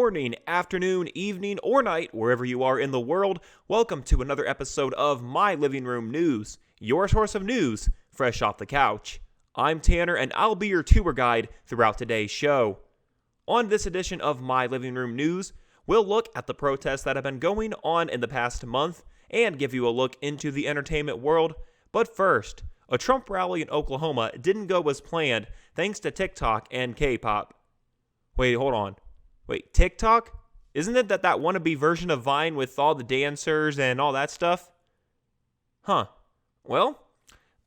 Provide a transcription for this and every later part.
morning, afternoon, evening, or night, wherever you are in the world. Welcome to another episode of My Living Room News, your source of news, fresh off the couch. I'm Tanner, and I'll be your tour guide throughout today's show. On this edition of My Living Room News, we'll look at the protests that have been going on in the past month and give you a look into the entertainment world. But first, a Trump rally in Oklahoma didn't go as planned thanks to TikTok and K-pop. Wait, hold on. Wait, TikTok? Isn't it that wannabe version of Vine with all the dancers and all that stuff? Huh. Well,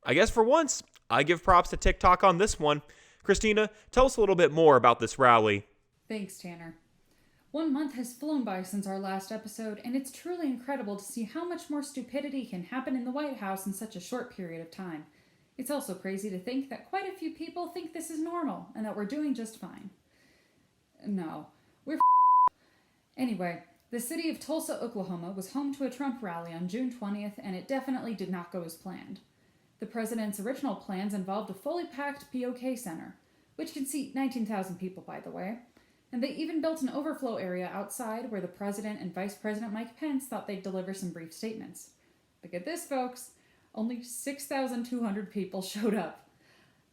I guess for once, I give props to TikTok on this one. Christina, tell us a little bit more about this rally. Thanks, Tanner. 1 month has flown by since our last episode, and it's truly incredible to see how much more stupidity can happen in the White House in such a short period of time. It's also crazy to think that quite a few people think this is normal and that we're doing just fine. No, we're Anyway, the city of Tulsa, Oklahoma was home to a Trump rally on June 20th, and it definitely did not go as planned. The president's original plans involved a fully packed POK center, which can seat 19,000 people, by the way, and they even built an overflow area outside where the president and Vice President Mike Pence thought they'd deliver some brief statements. But get this, folks, only 6,200 people showed up.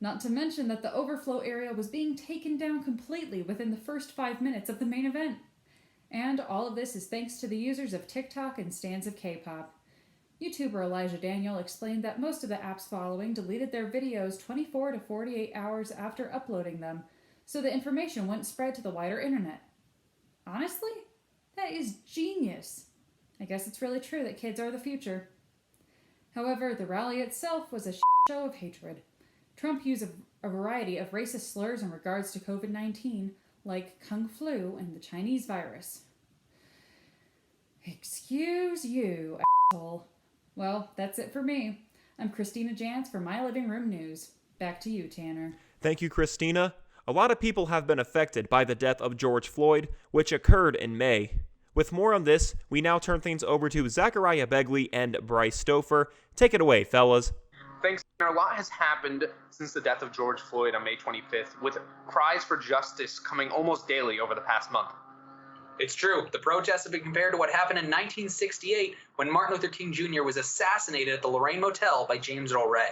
Not to mention that the overflow area was being taken down completely within the first 5 minutes of the main event. And all of this is thanks to the users of TikTok and stans of K-pop. YouTuber Elijah Daniel explained that most of the app's following deleted their videos 24 to 48 hours after uploading them, so the information wouldn't spread to the wider internet. Honestly, that is genius. I guess it's really true that kids are the future. However, the rally itself was a show of hatred. Trump used a variety of racist slurs in regards to COVID-19, like Kung Flu and the Chinese virus. Excuse you, asshole. Well, that's it for me. I'm Christina Jantz for My Living Room News. Back to you, Tanner. Thank you, Christina. A lot of people have been affected by the death of George Floyd, which occurred in May. With more on this, we now turn things over to Zachariah Begley and Bryce Stouffer. Take it away, fellas. Thanks. A lot has happened since the death of George Floyd on May 25th, with cries for justice coming almost daily over the past month. It's true. The protests have been compared to what happened in 1968 when Martin Luther King Jr. was assassinated at the Lorraine Motel by James Earl Ray.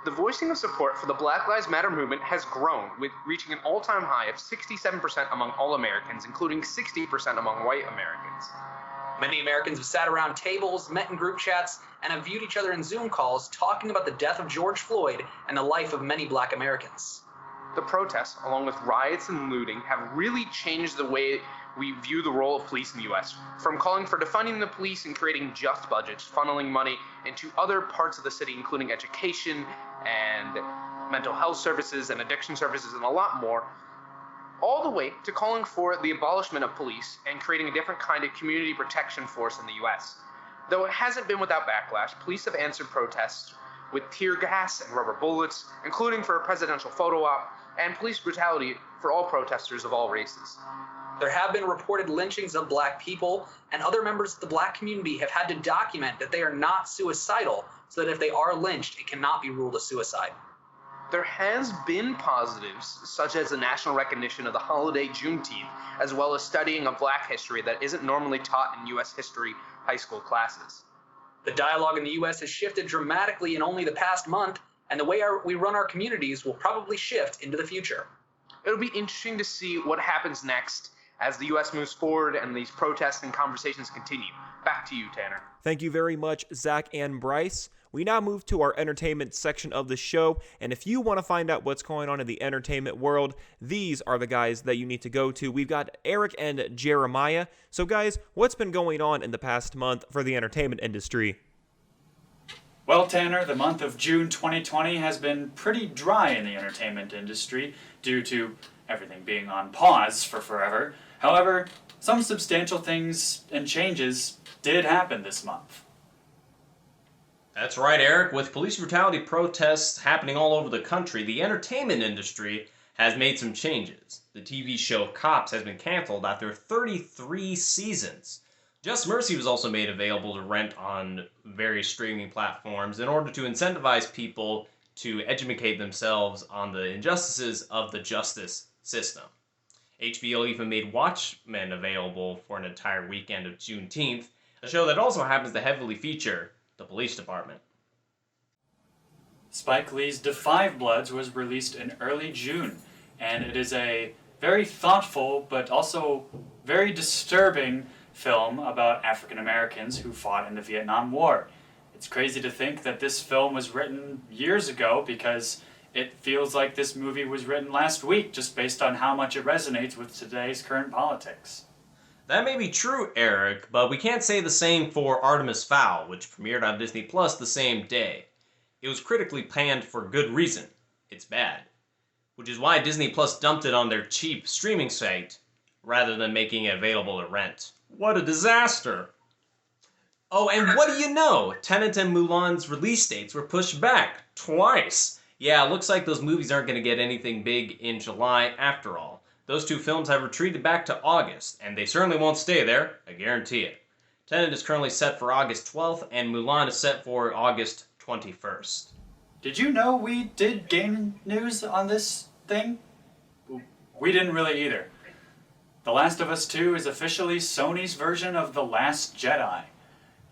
The voicing of support for the Black Lives Matter movement has grown, with reaching an all-time high of 67% among all Americans, including 60% among white Americans. Many Americans have sat around tables, met in group chats, and have viewed each other in Zoom calls talking about the death of George Floyd and the life of many black Americans. The protests, along with riots and looting, have really changed the way we view the role of police in the U.S., from calling for defunding the police and creating just budgets, funneling money into other parts of the city, including education and mental health services and addiction services and a lot more, all the way to calling for the abolishment of police and creating a different kind of community protection force in the U.S. Though it hasn't been without backlash, police have answered protests with tear gas and rubber bullets, including for a presidential photo op, and police brutality for all protesters of all races. There have been reported lynchings of black people, and other members of the black community have had to document that they are not suicidal, so that if they are lynched, it cannot be ruled a suicide. There has been positives, such as the national recognition of the holiday Juneteenth, as well as studying of black history that isn't normally taught in U.S. history high school classes. The dialogue in the U.S. has shifted dramatically in only the past month, and the way we run our communities will probably shift into the future. It'll be interesting to see what happens next as the U.S. moves forward and these protests and conversations continue. Back to you, Tanner. Thank you very much, Zach and Bryce. We now move to our entertainment section of the show, and if you want to find out what's going on in the entertainment world, these are the guys that you need to go to. We've got Eric and Jeremiah. So guys, what's been going on in the past month for the entertainment industry? Well, Tanner, the month of June 2020 has been pretty dry in the entertainment industry due to everything being on pause for forever. However, some substantial things and changes did happen this month. That's right, Eric. With police brutality protests happening all over the country, the entertainment industry has made some changes. The TV show Cops has been canceled after 33 seasons. Just Mercy was also made available to rent on various streaming platforms in order to incentivize people to educate themselves on the injustices of the justice system. HBO even made Watchmen available for an entire weekend of Juneteenth, a show that also happens to heavily feature the police department. Spike Lee's Da 5 Bloods was released in early June, and it is a very thoughtful but also very disturbing film about African Americans who fought in the Vietnam War. It's crazy to think that this film was written years ago because it feels like this movie was written last week just based on how much it resonates with today's current politics. That may be true, Eric, but we can't say the same for Artemis Fowl, which premiered on Disney Plus the same day. It was critically panned for good reason. It's bad. Which is why Disney Plus dumped it on their cheap streaming site rather than making it available to rent. What a disaster! Oh, and what do you know? Tenet and Mulan's release dates were pushed back twice. Yeah, it looks like those movies aren't going to get anything big in July after all. Those two films have retreated back to August, and they certainly won't stay there, I guarantee it. Tenet is currently set for August 12th, and Mulan is set for August 21st. Did you know we did game news on this thing? We didn't really either. The Last of Us 2 is officially Sony's version of The Last Jedi.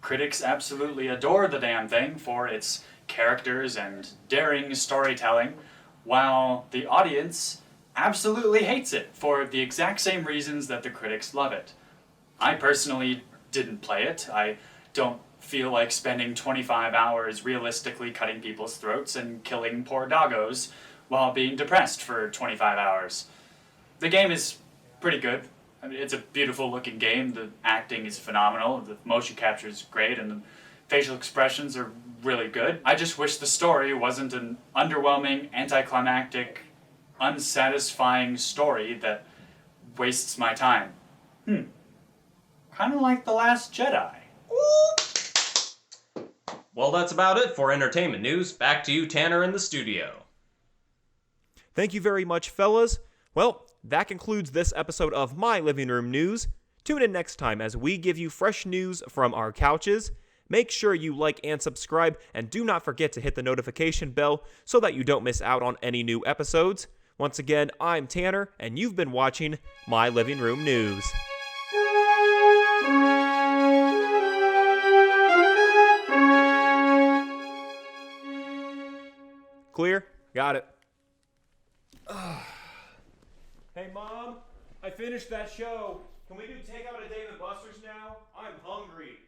Critics absolutely adore the damn thing for its characters and daring storytelling, while the audience absolutely hates it for the exact same reasons that the critics love it. I personally didn't play it. I don't feel like spending 25 hours realistically cutting people's throats and killing poor doggos while being depressed for 25 hours. The game is pretty good. I mean, it's a beautiful looking game. The acting is phenomenal. The motion capture is great, and the facial expressions are really good. I just wish the story wasn't an underwhelming, anticlimactic, unsatisfying story that wastes my time. Kind of like The Last Jedi. Well, that's about it for entertainment news. Back to you, Tanner, in the studio. Thank you very much, fellas. Well, that concludes this episode of My Living Room News. Tune in next time as we give you fresh news from our couches. Make sure you like and subscribe, and do not forget to hit the notification bell so that you don't miss out on any new episodes. Once again, I'm Tanner, and you've been watching My Living Room News. Clear? Got it. Hey, Mom, I finished that show. Can we do takeout at Dave & Buster's now? I'm hungry.